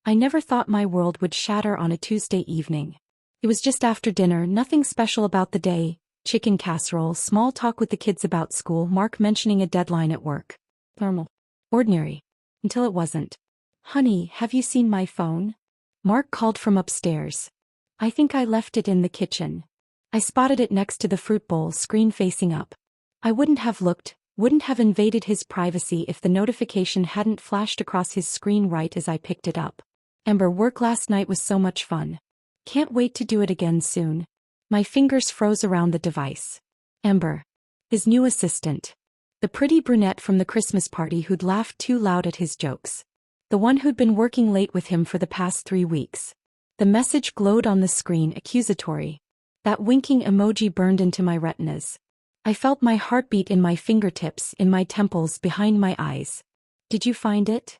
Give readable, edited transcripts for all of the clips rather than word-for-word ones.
I never thought my world would shatter on a Tuesday evening. It was just after dinner, nothing special about the day, chicken casserole, small talk with the kids about school, Mark mentioning a deadline at work. Normal. Ordinary. Until it wasn't. Honey, have you seen my phone? Mark called from upstairs. I think I left it in the kitchen. I spotted it next to the fruit bowl, screen facing up. I wouldn't have looked, wouldn't have invaded his privacy if the notification hadn't flashed across his screen right as I picked it up. Amber, work last night was so much fun. Can't wait to do it again soon. My fingers froze around the device. Amber. His new assistant. The pretty brunette from the Christmas party who'd laughed too loud at his jokes. The one who'd been working late with him for the past 3 weeks. The message glowed on the screen, accusatory. That winking emoji burned into my retinas. I felt my heartbeat in my fingertips, in my temples, behind my eyes. Did you find it?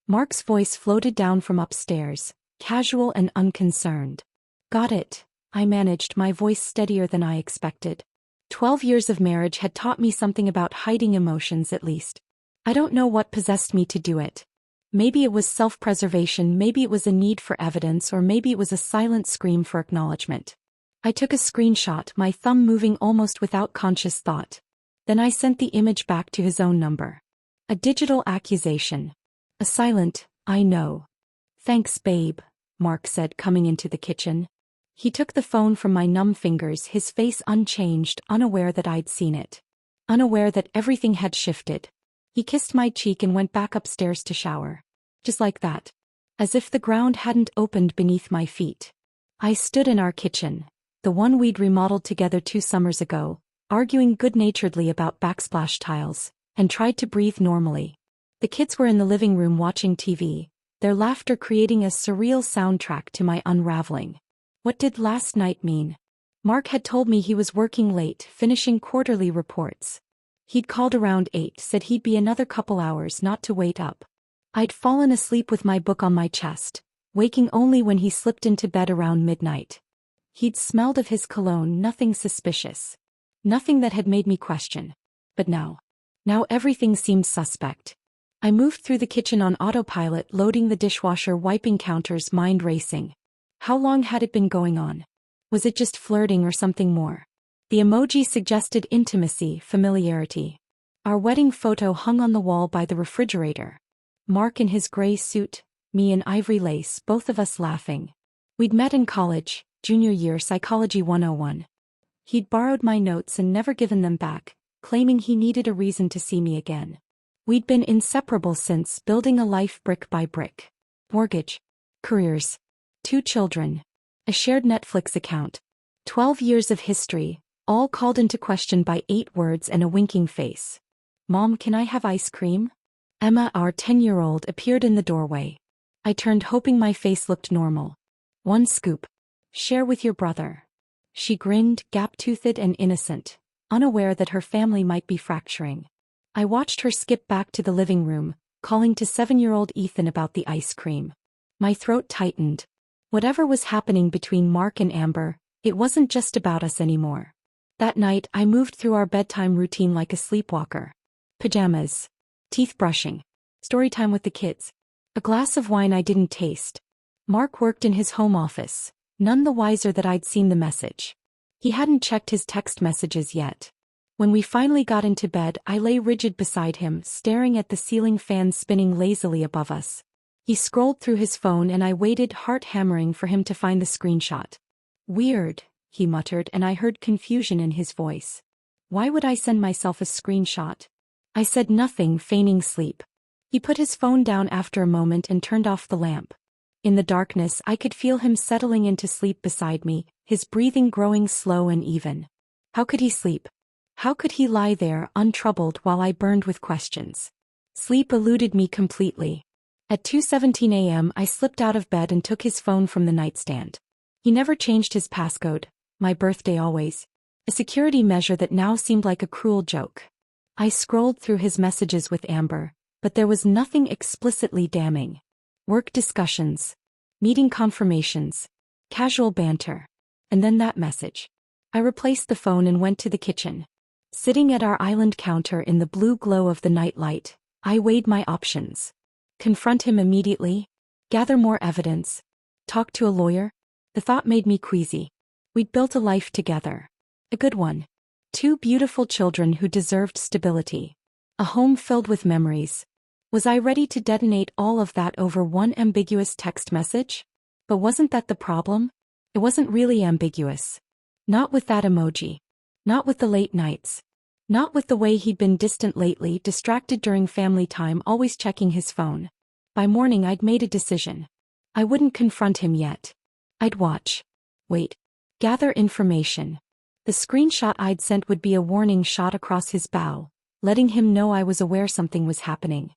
Mark's voice floated down from upstairs, casual and unconcerned. Got it, I managed, my voice steadier than I expected. 12 years of marriage had taught me something about hiding emotions, at least. I don't know what possessed me to do it. Maybe it was self-preservation, maybe it was a need for evidence, or maybe it was a silent scream for acknowledgement. I took a screenshot, my thumb moving almost without conscious thought. Then I sent the image back to his own number. A digital accusation. A silent, I know. Thanks, babe, Mark said, coming into the kitchen. He took the phone from my numb fingers, his face unchanged, unaware that I'd seen it. Unaware that everything had shifted. He kissed my cheek and went back upstairs to shower. Just like that. As if the ground hadn't opened beneath my feet. I stood in our kitchen, the one we'd remodeled together 2 summers ago, arguing good-naturedly about backsplash tiles, and tried to breathe normally. The kids were in the living room watching TV, their laughter creating a surreal soundtrack to my unraveling. What did last night mean? Mark had told me he was working late, finishing quarterly reports. He'd called around 8, said he'd be another couple hours, not to wait up. I'd fallen asleep with my book on my chest, waking only when he slipped into bed around midnight. He'd smelled of his cologne, nothing suspicious. Nothing that had made me question. But now everything seemed suspect. I moved through the kitchen on autopilot, loading the dishwasher, wiping counters, mind racing. How long had it been going on? Was it just flirting or something more? The emoji suggested intimacy, familiarity. Our wedding photo hung on the wall by the refrigerator. Mark in his gray suit, me in ivory lace, both of us laughing. We'd met in college, junior year, Psychology 101. He'd borrowed my notes and never given them back, claiming he needed a reason to see me again. We'd been inseparable since, building a life brick by brick. Mortgage. Careers. 2 children. A shared Netflix account. 12 years of history, all called into question by 8 words and a winking face. Mom, can I have ice cream? Emma, our 10-year-old, appeared in the doorway. I turned, hoping my face looked normal. 1 scoop. Share with your brother. She grinned, gap-toothed and innocent, unaware that her family might be fracturing. I watched her skip back to the living room, calling to 7-year-old Ethan about the ice cream. My throat tightened. Whatever was happening between Mark and Amber, it wasn't just about us anymore. That night, I moved through our bedtime routine like a sleepwalker. Pajamas. Teeth brushing. Story time with the kids. A glass of wine I didn't taste. Mark worked in his home office, none the wiser that I'd seen the message. He hadn't checked his text messages yet. When we finally got into bed, I lay rigid beside him, staring at the ceiling fan spinning lazily above us. He scrolled through his phone and I waited, heart hammering, for him to find the screenshot. Weird, he muttered, and I heard confusion in his voice. Why would I send myself a screenshot? I said nothing, feigning sleep. He put his phone down after a moment and turned off the lamp. In the darkness, I could feel him settling into sleep beside me, his breathing growing slow and even. How could he sleep? How could he lie there, untroubled, while I burned with questions? Sleep eluded me completely. At 2:17 a.m. I slipped out of bed and took his phone from the nightstand. He never changed his passcode, my birthday always. A security measure that now seemed like a cruel joke. I scrolled through his messages with Amber, but there was nothing explicitly damning. Work discussions. Meeting confirmations. Casual banter. And then that message. I replaced the phone and went to the kitchen. Sitting at our island counter in the blue glow of the nightlight, I weighed my options. Confront him immediately? Gather more evidence. Talk to a lawyer? The thought made me queasy. We'd built a life together. A good one. 2 beautiful children who deserved stability. A home filled with memories. Was I ready to detonate all of that over one ambiguous text message? But wasn't that the problem? It wasn't really ambiguous. Not with that emoji. Not with the late nights. Not with the way he'd been distant lately, distracted during family time, always checking his phone. By morning I'd made a decision. I wouldn't confront him yet. I'd watch. Wait. Gather information. The screenshot I'd sent would be a warning shot across his bow, letting him know I was aware something was happening.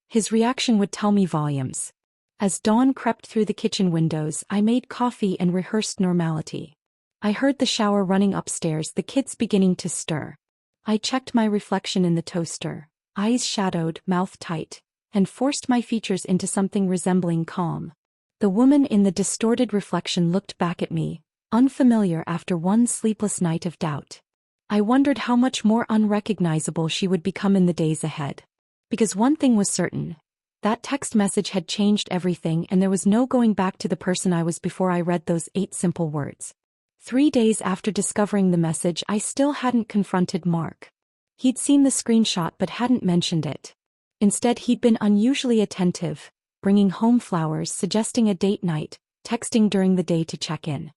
His reaction would tell me volumes. As dawn crept through the kitchen windows, I made coffee and rehearsed normality. I heard the shower running upstairs, the kids beginning to stir. I checked my reflection in the toaster, eyes shadowed, mouth tight, and forced my features into something resembling calm. The woman in the distorted reflection looked back at me, unfamiliar after one sleepless night of doubt. I wondered how much more unrecognizable she would become in the days ahead. Because one thing was certain. That text message had changed everything, and there was no going back to the person I was before I read those 8 simple words. 3 days after discovering the message, I still hadn't confronted Mark. He'd seen the screenshot but hadn't mentioned it. Instead, he'd been unusually attentive, bringing home flowers, suggesting a date night, texting during the day to check in.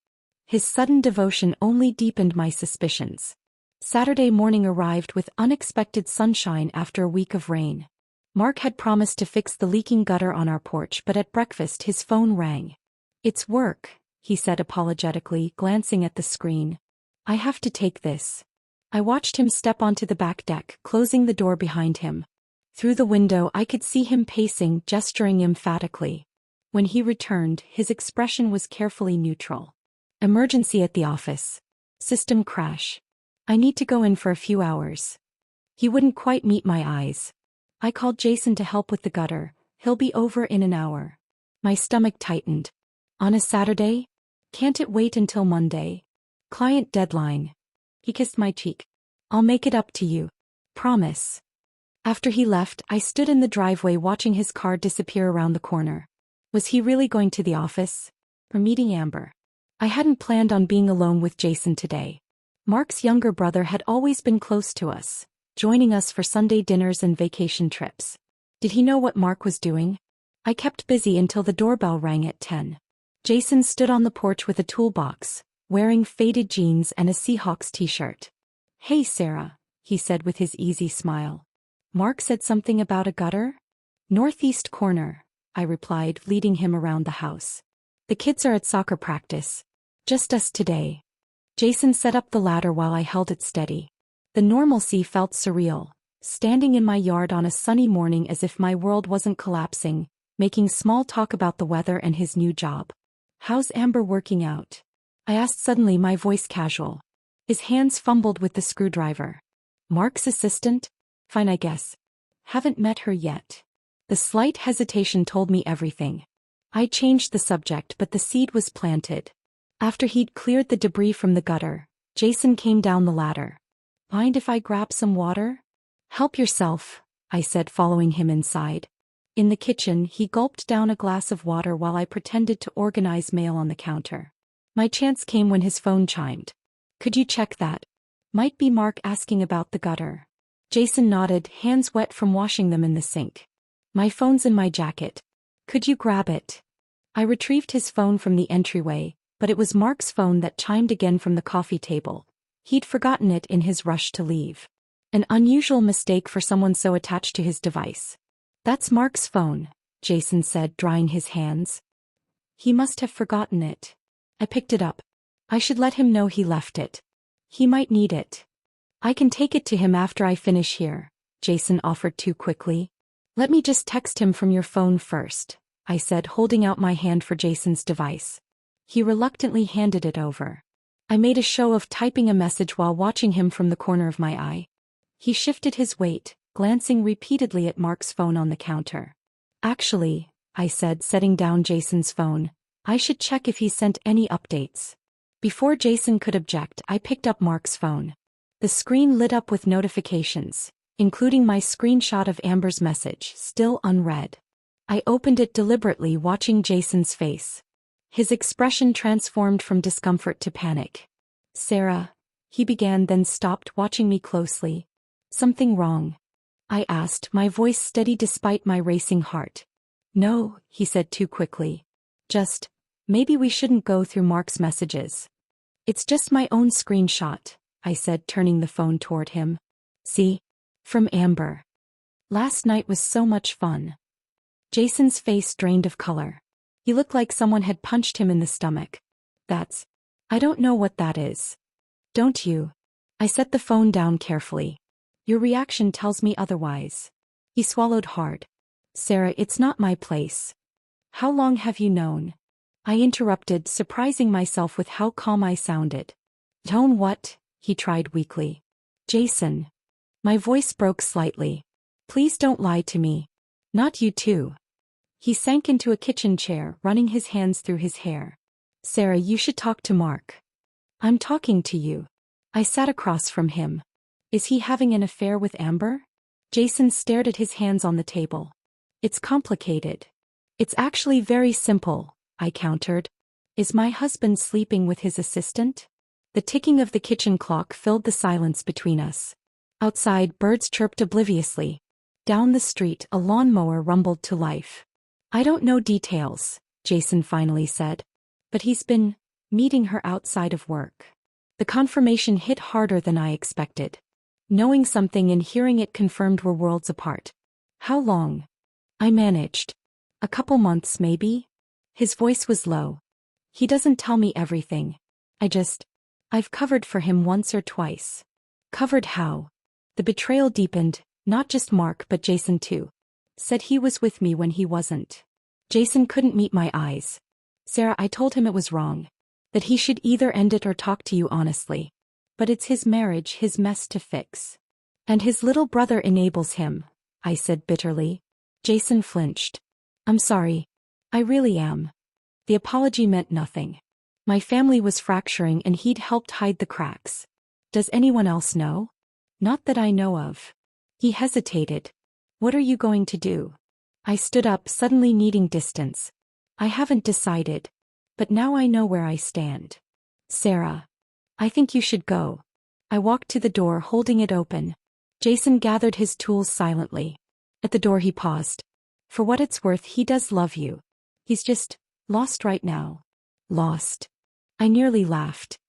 His sudden devotion only deepened my suspicions. Saturday morning arrived with unexpected sunshine after a week of rain. Mark had promised to fix the leaking gutter on our porch, but at breakfast his phone rang. "It's work," he said apologetically, glancing at the screen. "I have to take this." I watched him step onto the back deck, closing the door behind him. Through the window I could see him pacing, gesturing emphatically. When he returned, his expression was carefully neutral. "Emergency at the office. System crash. I need to go in for a few hours." He wouldn't quite meet my eyes. "I called Jason to help with the gutter. He'll be over in an hour." My stomach tightened. On a Saturday? Can't it wait until Monday? Client deadline. He kissed my cheek. "I'll make it up to you. Promise." After he left, I stood in the driveway watching his car disappear around the corner. Was he really going to the office? Or meeting Amber? I hadn't planned on being alone with Jason today. Mark's younger brother had always been close to us, joining us for Sunday dinners and vacation trips. Did he know what Mark was doing? I kept busy until the doorbell rang at 10. Jason stood on the porch with a toolbox, wearing faded jeans and a Seahawks t-shirt. "Hey Sarah," he said with his easy smile. "Mark said something about a gutter?" "Northeast corner," I replied, leading him around the house. "The kids are at soccer practice. Just us today." Jason set up the ladder while I held it steady. The normalcy felt surreal, standing in my yard on a sunny morning as if my world wasn't collapsing, making small talk about the weather and his new job. "How's Amber working out?" I asked suddenly, my voice casual. His hands fumbled with the screwdriver. "Mark's assistant? Fine, I guess. Haven't met her yet." The slight hesitation told me everything. I changed the subject, but the seed was planted. After he'd cleared the debris from the gutter, Jason came down the ladder. "Mind if I grab some water?" "Help yourself," I said, following him inside. In the kitchen, he gulped down a glass of water while I pretended to organize mail on the counter. My chance came when his phone chimed. "Could you check that? Might be Mark asking about the gutter." Jason nodded, hands wet from washing them in the sink. "My phone's in my jacket. Could you grab it?" I retrieved his phone from the entryway, but it was Mark's phone that chimed again from the coffee table. He'd forgotten it in his rush to leave. An unusual mistake for someone so attached to his device. "That's Mark's phone," Jason said, drying his hands. "He must have forgotten it." I picked it up. "I should let him know he left it. He might need it." "I can take it to him after I finish here," Jason offered too quickly. "Let me just text him from your phone first," I said, holding out my hand for Jason's device. He reluctantly handed it over. I made a show of typing a message while watching him from the corner of my eye. He shifted his weight, glancing repeatedly at Mark's phone on the counter. "Actually," I said, setting down Jason's phone, "I should check if he sent any updates." Before Jason could object, I picked up Mark's phone. The screen lit up with notifications, including my screenshot of Amber's message, still unread. I opened it deliberately, watching Jason's face. His expression transformed from discomfort to panic. "Sarah," he began, then stopped, watching me closely. "Something wrong?" I asked, my voice steady despite my racing heart. "No," he said too quickly. "Just, maybe we shouldn't go through Mark's messages." "It's just my own screenshot," I said, turning the phone toward him. "See? From Amber. Last night was so much fun." Jason's face drained of color. He looked like someone had punched him in the stomach. I don't know what that is." "Don't you?" I set the phone down carefully. "Your reaction tells me otherwise." He swallowed hard. "Sarah, it's not my place." "How long have you known?" I interrupted, surprising myself with how calm I sounded. "Known what?" he tried weakly. "Jason." My voice broke slightly. "Please don't lie to me. Not you too." He sank into a kitchen chair, running his hands through his hair. "Sarah, you should talk to Mark." "I'm talking to you." I sat across from him. "Is he having an affair with Amber?" Jason stared at his hands on the table. "It's complicated." "It's actually very simple," I countered. "Is my husband sleeping with his assistant?" The ticking of the kitchen clock filled the silence between us. Outside, birds chirped obliviously. Down the street, a lawnmower rumbled to life. "I don't know details," Jason finally said. "But he's been meeting her outside of work." The confirmation hit harder than I expected. Knowing something and hearing it confirmed were worlds apart. "How long?" I managed. "A couple months, maybe?" His voice was low. "He doesn't tell me everything. I've covered for him once or twice." "Covered how?" The betrayal deepened, not just Mark but Jason too. "Said he was with me when he wasn't." Jason couldn't meet my eyes. "Sarah, I told him it was wrong. That he should either end it or talk to you honestly. But it's his marriage, his mess to fix. And his little brother enables him," I said bitterly. Jason flinched. "I'm sorry. I really am." The apology meant nothing. My family was fracturing and he'd helped hide the cracks. "Does anyone else know?" "Not that I know of." He hesitated. "What are you going to do?" I stood up, suddenly needing distance. "I haven't decided. But now I know where I stand." "Sarah. I think you should go." I walked to the door, holding it open. Jason gathered his tools silently. At the door he paused. "For what it's worth, he does love you. He's just lost right now." "Lost?" I nearly laughed.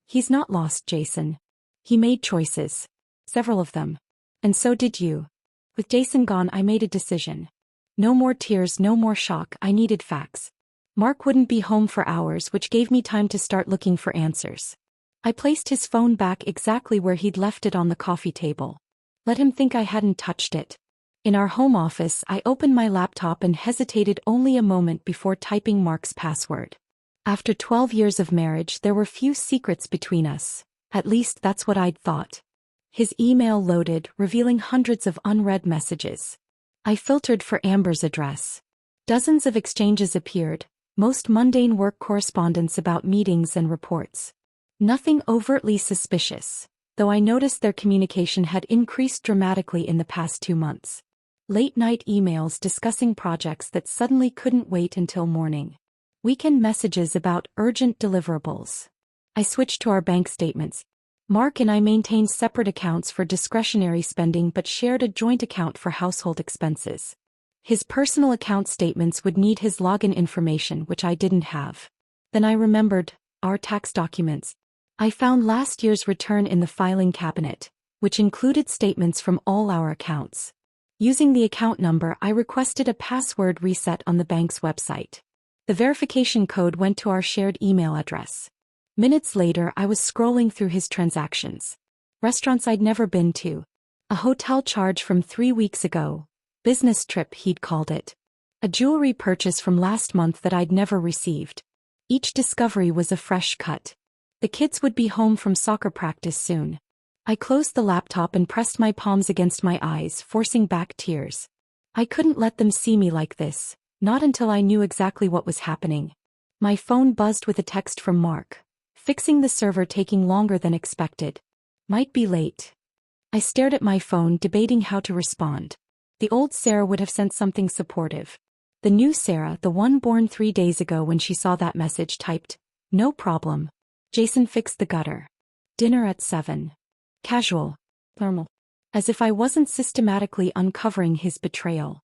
"He's not lost, Jason. He made choices. Several of them. And so did you." With Jason gone, I made a decision. No more tears, no more shock, I needed facts. Mark wouldn't be home for hours, which gave me time to start looking for answers. I placed his phone back exactly where he'd left it on the coffee table. Let him think I hadn't touched it. In our home office, I opened my laptop and hesitated only a moment before typing Mark's password. After 12 years of marriage, there were few secrets between us. At least that's what I'd thought. His email loaded, revealing hundreds of unread messages. I filtered for Amber's address. Dozens of exchanges appeared, most mundane work correspondence about meetings and reports. Nothing overtly suspicious, though I noticed their communication had increased dramatically in the past 2 months. Late-night emails discussing projects that suddenly couldn't wait until morning. Weekend messages about urgent deliverables. I switched to our bank statements. Mark and I maintained separate accounts for discretionary spending but shared a joint account for household expenses. His personal account statements would need his login information, which I didn't have. Then I remembered our tax documents. I found last year's return in the filing cabinet, which included statements from all our accounts. Using the account number, I requested a password reset on the bank's website. The verification code went to our shared email address. Minutes later, I was scrolling through his transactions. Restaurants I'd never been to. A hotel charge from 3 weeks ago. Business trip, he'd called it. A jewelry purchase from last month that I'd never received. Each discovery was a fresh cut. The kids would be home from soccer practice soon. I closed the laptop and pressed my palms against my eyes, forcing back tears. I couldn't let them see me like this, not until I knew exactly what was happening. My phone buzzed with a text from Mark. Fixing the server taking longer than expected. Might be late. I stared at my phone, debating how to respond. The old Sarah would have sent something supportive. The new Sarah, the one born 3 days ago when she saw that message, typed, "No problem. Jason fixed the gutter. Dinner at 7. Casual. Normal." As if I wasn't systematically uncovering his betrayal.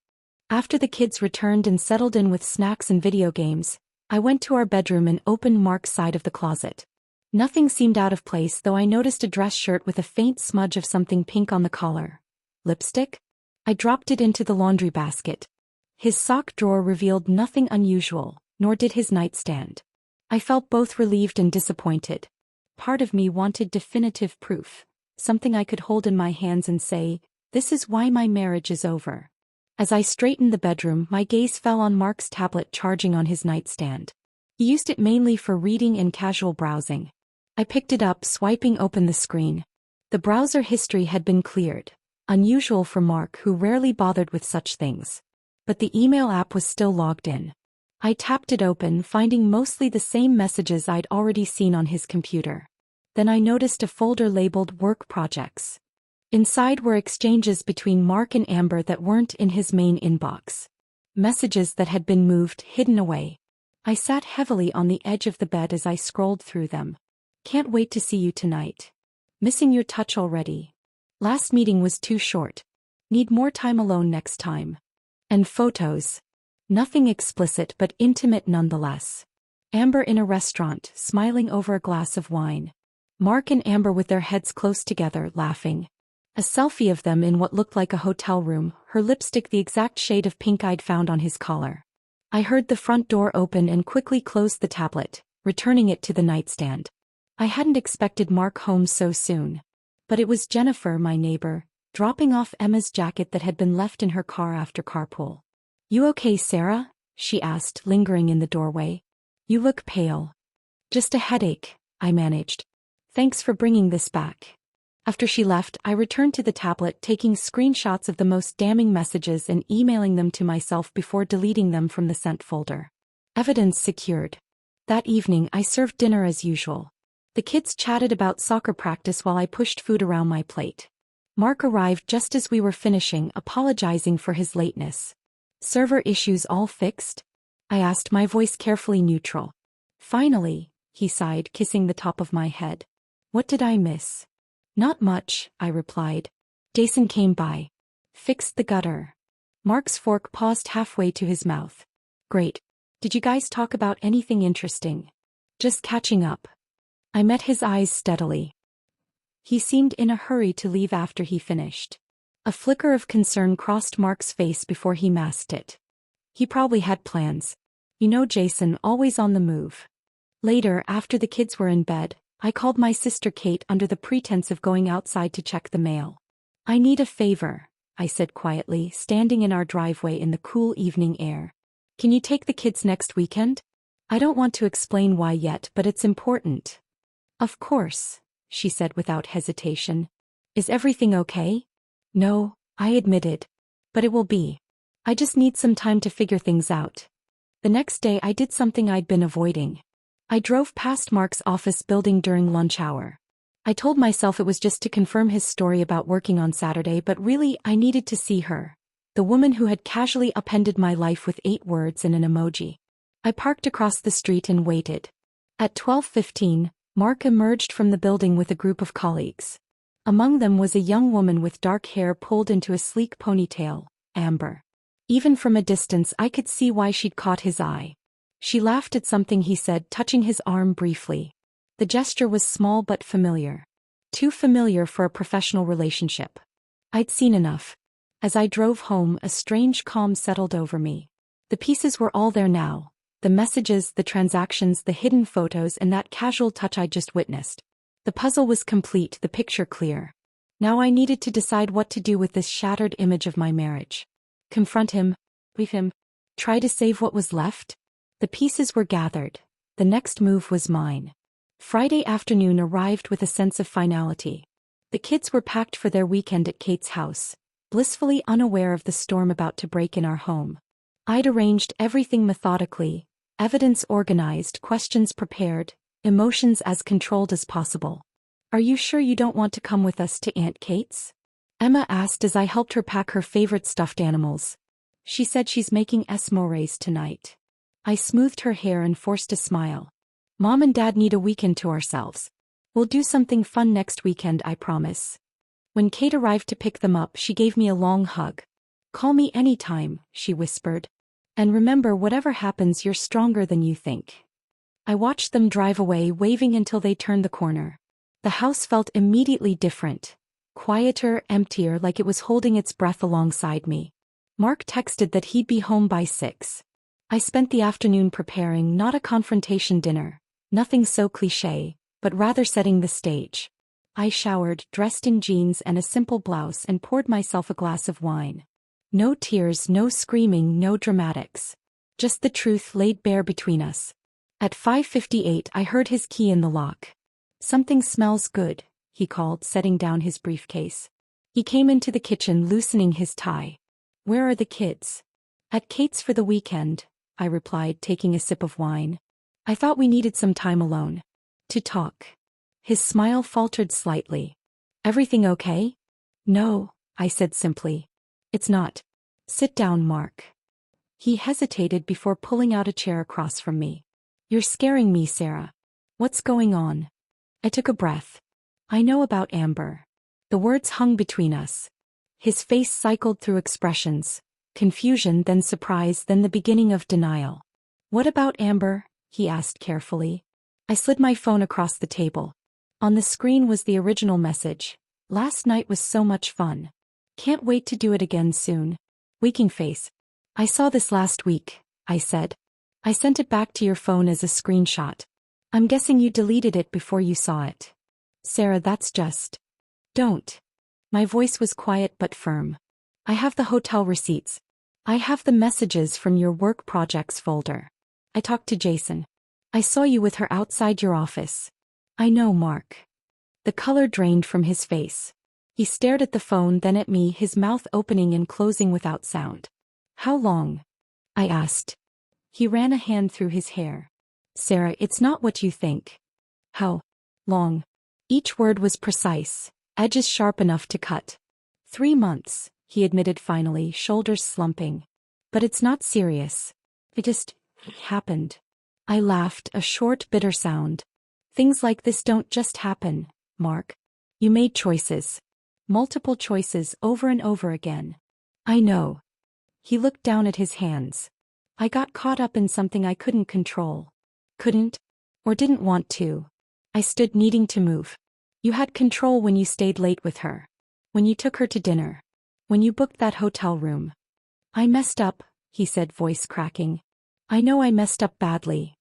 After the kids returned and settled in with snacks and video games, I went to our bedroom and opened Mark's side of the closet. Nothing seemed out of place, though I noticed a dress shirt with a faint smudge of something pink on the collar. Lipstick? I dropped it into the laundry basket. His sock drawer revealed nothing unusual, nor did his nightstand. I felt both relieved and disappointed. Part of me wanted definitive proof, something I could hold in my hands and say, "This is why my marriage is over." As I straightened the bedroom, my gaze fell on Mark's tablet charging on his nightstand. He used it mainly for reading and casual browsing. I picked it up, swiping open the screen. The browser history had been cleared, unusual for Mark, who rarely bothered with such things. But the email app was still logged in. I tapped it open, finding mostly the same messages I'd already seen on his computer. Then I noticed a folder labeled Work Projects. Inside were exchanges between Mark and Amber that weren't in his main inbox. Messages that had been moved, hidden away. I sat heavily on the edge of the bed as I scrolled through them. "Can't wait to see you tonight. Missing your touch already. Last meeting was too short. Need more time alone next time." And photos. Nothing explicit but intimate nonetheless. Amber in a restaurant, smiling over a glass of wine. Mark and Amber with their heads close together, laughing. A selfie of them in what looked like a hotel room, her lipstick the exact shade of pink I'd found on his collar. I heard the front door open and quickly closed the tablet, returning it to the nightstand. I hadn't expected Mark home so soon. But it was Jennifer, my neighbor, dropping off Emma's jacket that had been left in her car after carpool. "You okay, Sarah?" she asked, lingering in the doorway. "You look pale." "Just a headache," I managed. "Thanks for bringing this back." After she left, I returned to the tablet, taking screenshots of the most damning messages and emailing them to myself before deleting them from the sent folder. Evidence secured. That evening, I served dinner as usual. The kids chatted about soccer practice while I pushed food around my plate. Mark arrived just as we were finishing, apologizing for his lateness. "Server issues all fixed?" I asked, my voice carefully neutral. "Finally," he sighed, kissing the top of my head. "What did I miss?" "Not much," I replied. "Jason came by. Fixed the gutter." Mark's fork paused halfway to his mouth. "Great. Did you guys talk about anything interesting?" "Just catching up." I met his eyes steadily. He seemed in a hurry to leave after he finished. A flicker of concern crossed Mark's face before he masked it. He probably had plans. You know Jason, always on the move. Later, after the kids were in bed, I called my sister Kate under the pretense of going outside to check the mail. "I need a favor," I said quietly, standing in our driveway in the cool evening air. "Can you take the kids next weekend? I don't want to explain why yet, but it's important." "Of course," she said without hesitation. "Is everything okay?" "No," I admitted. "But it will be. I just need some time to figure things out." The next day I did something I'd been avoiding. I drove past Mark's office building during lunch hour. I told myself it was just to confirm his story about working on Saturday, but really I needed to see her. The woman who had casually appended my life with 8 words and an emoji. I parked across the street and waited. At 12:15, Mark emerged from the building with a group of colleagues. Among them was a young woman with dark hair pulled into a sleek ponytail, Amber. Even from a distance I could see why she'd caught his eye. She laughed at something he said, touching his arm briefly. The gesture was small but familiar. Too familiar for a professional relationship. I'd seen enough. As I drove home, a strange calm settled over me. The pieces were all there now. The messages, the transactions, the hidden photos, and that casual touch I just witnessed. The puzzle was complete, the picture clear. Now I needed to decide what to do with this shattered image of my marriage. Confront him, leave him, try to save what was left? The pieces were gathered. The next move was mine. Friday afternoon arrived with a sense of finality. The kids were packed for their weekend at Kate's house, blissfully unaware of the storm about to break in our home. I'd arranged everything methodically, evidence organized, questions prepared, emotions as controlled as possible. "Are you sure you don't want to come with us to Aunt Kate's?" Emma asked as I helped her pack her favorite stuffed animals. She said she's making s'mores tonight. I smoothed her hair and forced a smile. Mom and Dad need a weekend to ourselves. We'll do something fun next weekend, I promise. When Kate arrived to pick them up, she gave me a long hug. Call me anytime, she whispered. And remember, whatever happens, you're stronger than you think. I watched them drive away, waving until they turned the corner. The house felt immediately different. Quieter, emptier, like it was holding its breath alongside me. Mark texted that he'd be home by 6. I spent the afternoon preparing not a confrontation dinner, nothing so cliché, but rather setting the stage. I showered, dressed in jeans and a simple blouse, and poured myself a glass of wine. No tears, no screaming, no dramatics. Just the truth laid bare between us. At 5:58 I heard his key in the lock. Something smells good, he called, setting down his briefcase. He came into the kitchen, loosening his tie. Where are the kids? At Kate's for the weekend, I replied, taking a sip of wine. I thought we needed some time alone. To talk. His smile faltered slightly. Everything okay? No, I said simply. It's not. Sit down, Mark. He hesitated before pulling out a chair across from me. You're scaring me, Sarah. What's going on? I took a breath. I know about Amber. The words hung between us. His face cycled through expressions. Confusion, then surprise, then the beginning of denial. What about Amber? He asked carefully. I slid my phone across the table. On the screen was the original message. Last night was so much fun. Can't wait to do it again soon. Winking face. I saw this last week, I said. I sent it back to your phone as a screenshot. I'm guessing you deleted it before you saw it. Sarah, that's just... Don't. My voice was quiet but firm. I have the hotel receipts. I have the messages from your work projects folder. I talked to Jason. I saw you with her outside your office. I know, Mark. The color drained from his face. He stared at the phone, then at me, his mouth opening and closing without sound. How long? I asked. He ran a hand through his hair. Sarah, it's not what you think. How long? Each word was precise, edges sharp enough to cut. 3 months, he admitted finally, shoulders slumping. But it's not serious. It just happened. I laughed, a short, bitter sound. Things like this don't just happen, Mark. You made choices. Multiple choices over and over again. I know. He looked down at his hands. I got caught up in something I couldn't control. Couldn't, or didn't want to. I stood needing to move. You had control when you stayed late with her. When you took her to dinner. When you booked that hotel room. I messed up, he said, voice cracking. I know I messed up badly.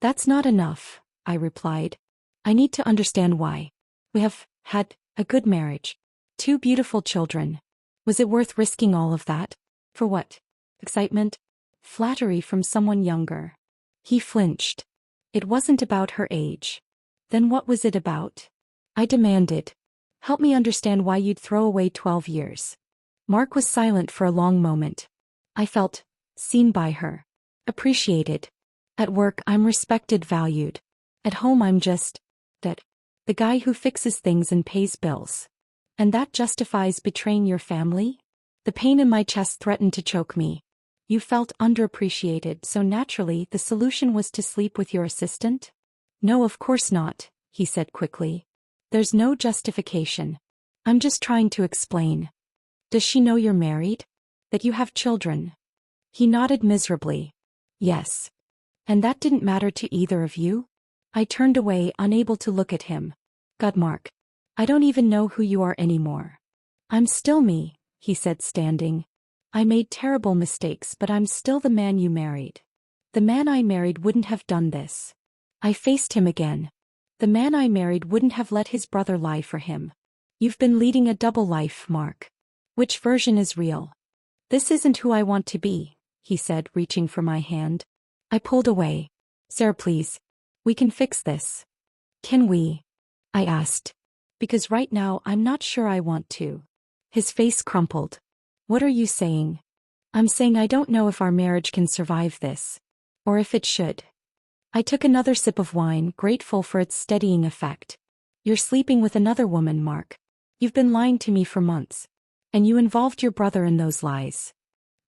That's not enough, I replied. I need to understand why. We have had a good marriage. 2 beautiful children. Was it worth risking all of that? For what? Excitement? Flattery from someone younger. He flinched. It wasn't about her age. Then what was it about? I demanded. Help me understand why you'd throw away 12 years. Mark was silent for a long moment. I felt seen by her. Appreciated. At work, I'm respected, valued. At home, I'm just that. The guy who fixes things and pays bills. And that justifies betraying your family? The pain in my chest threatened to choke me. You felt underappreciated, so naturally the solution was to sleep with your assistant? No, of course not, he said quickly. There's no justification. I'm just trying to explain. Does she know you're married? That you have children? He nodded miserably. Yes. And that didn't matter to either of you? I turned away, unable to look at him. God, Mark. I don't even know who you are anymore. I'm still me, he said, standing. I made terrible mistakes, but I'm still the man you married. The man I married wouldn't have done this. I faced him again. The man I married wouldn't have let his brother lie for him. You've been leading a double life, Mark. Which version is real? This isn't who I want to be, he said, reaching for my hand. I pulled away. Sarah, please. We can fix this. Can we? I asked. Because right now I'm not sure I want to. His face crumpled. What are you saying? I'm saying I don't know if our marriage can survive this. Or if it should. I took another sip of wine, grateful for its steadying effect. You're sleeping with another woman, Mark. You've been lying to me for months. And you involved your brother in those lies.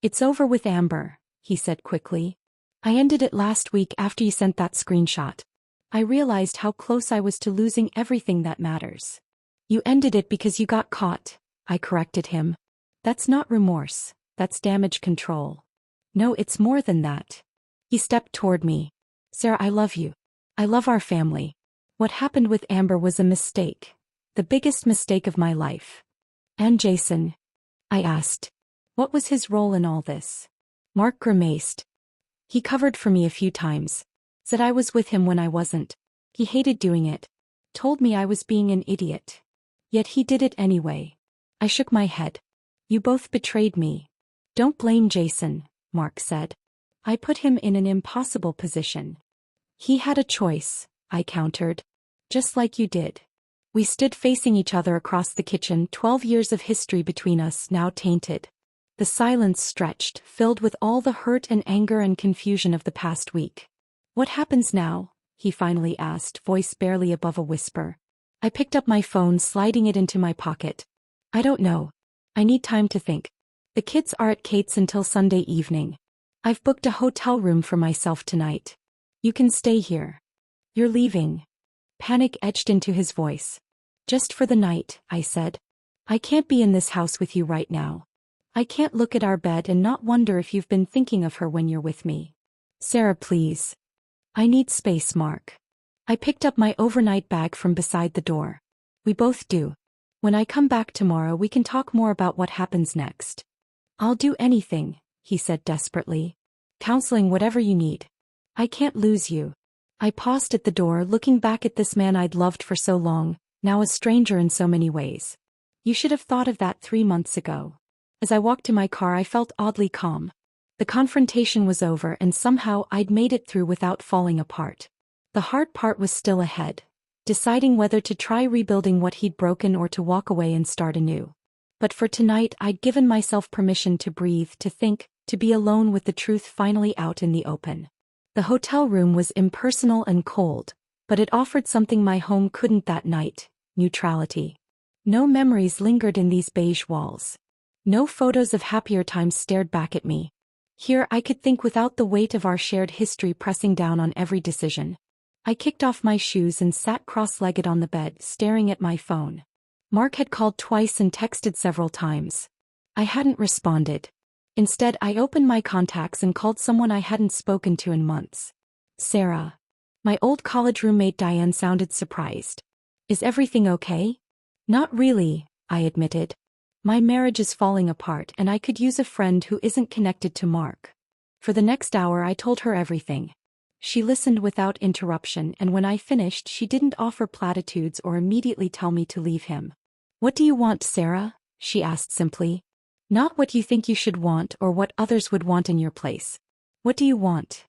It's over with Amber, he said quickly. I ended it last week after you sent that screenshot. I realized how close I was to losing everything that matters. You ended it because you got caught, I corrected him. That's not remorse, that's damage control. No, it's more than that. He stepped toward me. Sarah, I love you. I love our family. What happened with Amber was a mistake. The biggest mistake of my life. And Jason? I asked. What was his role in all this? Mark grimaced. He covered for me a few times. Said I was with him when I wasn't. He hated doing it. Told me I was being an idiot. Yet he did it anyway. I shook my head. You both betrayed me. Don't blame Jason, Mark said. I put him in an impossible position. He had a choice, I countered. Just like you did. We stood facing each other across the kitchen, 12 years of history between us now tainted. The silence stretched, filled with all the hurt and anger and confusion of the past week. What happens now? He finally asked, voice barely above a whisper. I picked up my phone, sliding it into my pocket. I don't know. I need time to think. The kids are at Kate's until Sunday evening. I've booked a hotel room for myself tonight. You can stay here. You're leaving. Panic etched into his voice. Just for the night, I said. I can't be in this house with you right now. I can't look at our bed and not wonder if you've been thinking of her when you're with me. Sarah, please. I need space, Mark. I picked up my overnight bag from beside the door. We both do. When I come back tomorrow, we can talk more about what happens next. I'll do anything, he said desperately. Counseling, whatever you need. I can't lose you. I paused at the door, looking back at this man I'd loved for so long, now a stranger in so many ways. You should have thought of that 3 months ago. As I walked to my car, I felt oddly calm. The confrontation was over, and somehow I'd made it through without falling apart. The hard part was still ahead, deciding whether to try rebuilding what he'd broken or to walk away and start anew. But for tonight, I'd given myself permission to breathe, to think, to be alone with the truth finally out in the open. The hotel room was impersonal and cold, but it offered something my home couldn't that night: neutrality. No memories lingered in these beige walls. No photos of happier times stared back at me. Here I could think without the weight of our shared history pressing down on every decision. I kicked off my shoes and sat cross-legged on the bed, staring at my phone. Mark had called twice and texted several times. I hadn't responded. Instead, I opened my contacts and called someone I hadn't spoken to in months. Sarah. My old college roommate Diane sounded surprised. Is everything okay? Not really, I admitted. My marriage is falling apart and I could use a friend who isn't connected to Mark. For the next hour I told her everything. She listened without interruption, and when I finished she didn't offer platitudes or immediately tell me to leave him. What do you want, Sarah? She asked simply. Not what you think you should want or what others would want in your place. What do you want?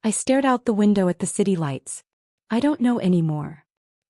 I stared out the window at the city lights. I don't know anymore.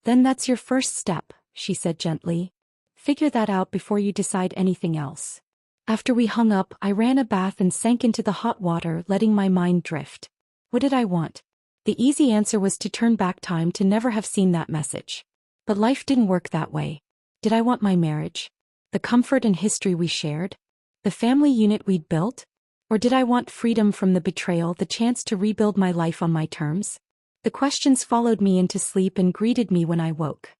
Then that's your first step, she said gently. Figure that out before you decide anything else. After we hung up, I ran a bath and sank into the hot water, letting my mind drift. What did I want? The easy answer was to turn back time, to never have seen that message. But life didn't work that way. Did I want my marriage? The comfort and history we shared? The family unit we'd built? Or did I want freedom from the betrayal, the chance to rebuild my life on my terms? The questions followed me into sleep and greeted me when I woke.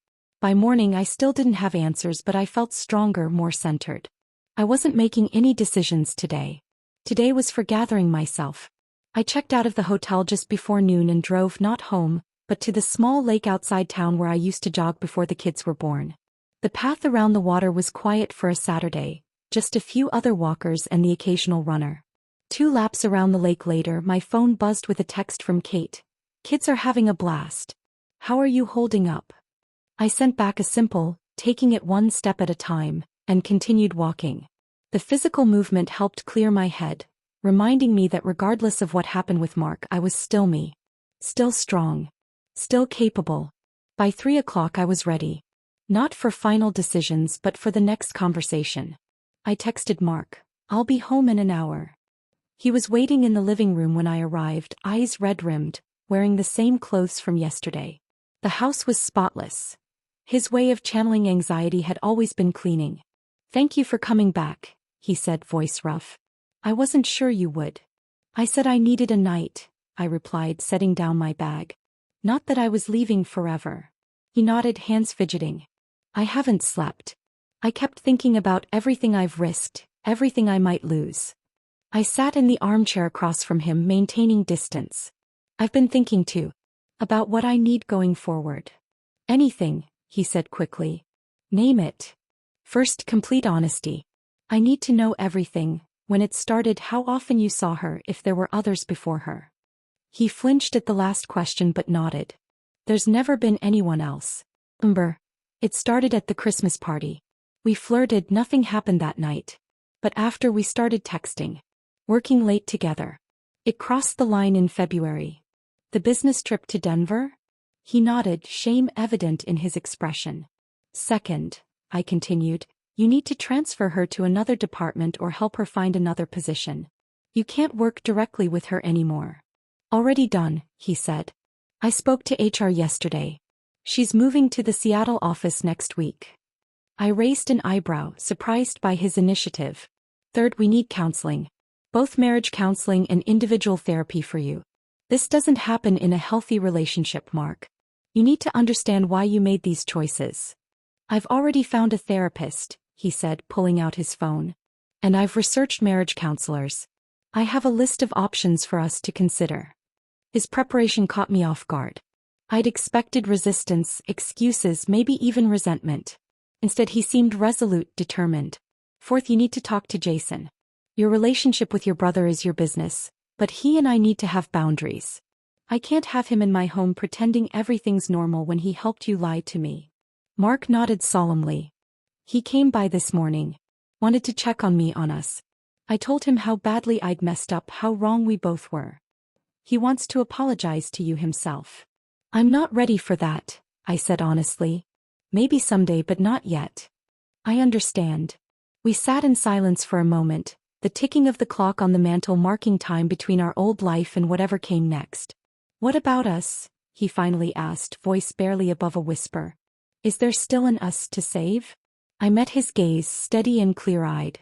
By morning I still didn't have answers, but I felt stronger, more centered. I wasn't making any decisions today. Today was for gathering myself. I checked out of the hotel just before noon and drove not home, but to the small lake outside town where I used to jog before the kids were born. The path around the water was quiet for a Saturday, just a few other walkers and the occasional runner. 2 laps around the lake later, my phone buzzed with a text from Kate. Kids are having a blast. How are you holding up? I sent back a simple, taking it one step at a time, and continued walking. The physical movement helped clear my head, reminding me that regardless of what happened with Mark, I was still me. Still strong. Still capable. By 3 o'clock I was ready. Not for final decisions but for the next conversation. I texted Mark, I'll be home in an hour. He was waiting in the living room when I arrived, eyes red-rimmed, wearing the same clothes from yesterday. The house was spotless. His way of channeling anxiety had always been cleaning. Thank you for coming back, he said, voice rough. I wasn't sure you would. I said I needed a night, I replied, setting down my bag. Not that I was leaving forever. He nodded, hands fidgeting. I haven't slept. I kept thinking about everything I've risked, everything I might lose. I sat in the armchair across from him, maintaining distance. I've been thinking too. About what I need going forward. Anything, he said quickly. Name it. First, complete honesty. I need to know everything, when it started, how often you saw her, if there were others before her. He flinched at the last question but nodded. There's never been anyone else. It started at the Christmas party. We flirted, nothing happened that night. But after we started texting. Working late together. It crossed the line in February. The business trip to Denver? He nodded, shame evident in his expression. Second, I continued, you need to transfer her to another department or help her find another position. You can't work directly with her anymore. Already done, he said. I spoke to HR yesterday. She's moving to the Seattle office next week. I raised an eyebrow, surprised by his initiative. Third, we need counseling. Both marriage counseling and individual therapy for you. This doesn't happen in a healthy relationship, Mark. You need to understand why you made these choices. I've already found a therapist, he said, pulling out his phone. And I've researched marriage counselors. I have a list of options for us to consider. His preparation caught me off guard. I'd expected resistance, excuses, maybe even resentment. Instead, he seemed resolute, determined. Fourth, you need to talk to Jason. Your relationship with your brother is your business, but he and I need to have boundaries. I can't have him in my home pretending everything's normal when he helped you lie to me. Mark nodded solemnly. He came by this morning. Wanted to check on me, on us. I told him how badly I'd messed up, how wrong we both were. He wants to apologize to you himself. I'm not ready for that, I said honestly. Maybe someday, but not yet. I understand. We sat in silence for a moment, the ticking of the clock on the mantel marking time between our old life and whatever came next. What about us? He finally asked, voice barely above a whisper. Is there still an us to save? I met his gaze, steady and clear-eyed.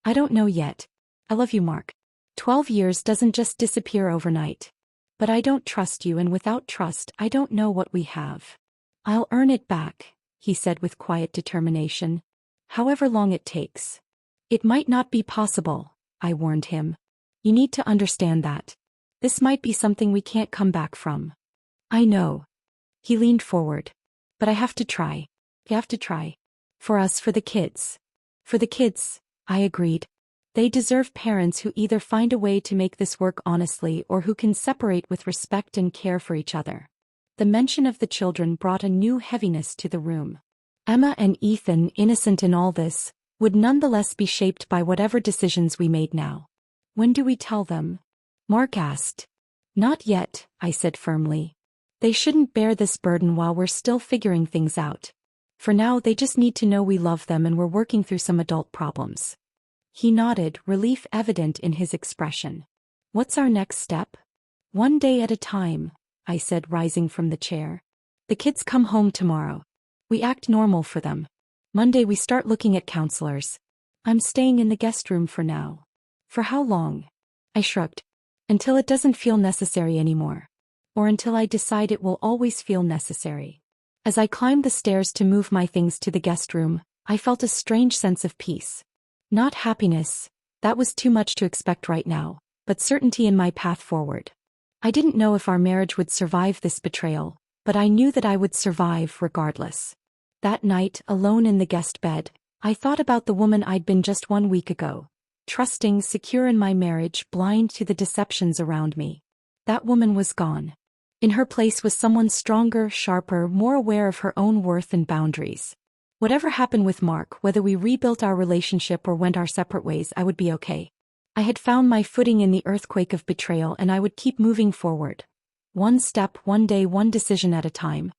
I don't know yet. I love you, Mark. 12 years doesn't just disappear overnight. But I don't trust you, and without trust, I don't know what we have. I'll earn it back, he said with quiet determination. However long it takes. It might not be possible, I warned him. You need to understand that. This might be something we can't come back from. I know. He leaned forward. But I have to try. You have to try. For us, for the kids. For the kids, I agreed. They deserve parents who either find a way to make this work honestly or who can separate with respect and care for each other. The mention of the children brought a new heaviness to the room. Emma and Ethan, innocent in all this, would nonetheless be shaped by whatever decisions we made now. When do we tell them? Mark asked. Not yet, I said firmly. They shouldn't bear this burden while we're still figuring things out. For now, they just need to know we love them and we're working through some adult problems. He nodded, relief evident in his expression. What's our next step? One day at a time, I said, rising from the chair. The kids come home tomorrow. We act normal for them. Monday we start looking at counselors. I'm staying in the guest room for now. For how long? I shrugged. Until it doesn't feel necessary anymore. Or until I decide it will always feel necessary. As I climbed the stairs to move my things to the guest room, I felt a strange sense of peace. Not happiness, that was too much to expect right now, but certainty in my path forward. I didn't know if our marriage would survive this betrayal, but I knew that I would survive regardless. That night, alone in the guest bed, I thought about the woman I'd been just 1 week ago. Trusting, secure in my marriage, blind to the deceptions around me. That woman was gone. In her place was someone stronger, sharper, more aware of her own worth and boundaries. Whatever happened with Mark, whether we rebuilt our relationship or went our separate ways, I would be okay. I had found my footing in the earthquake of betrayal, and I would keep moving forward. One step, one day, one decision at a time,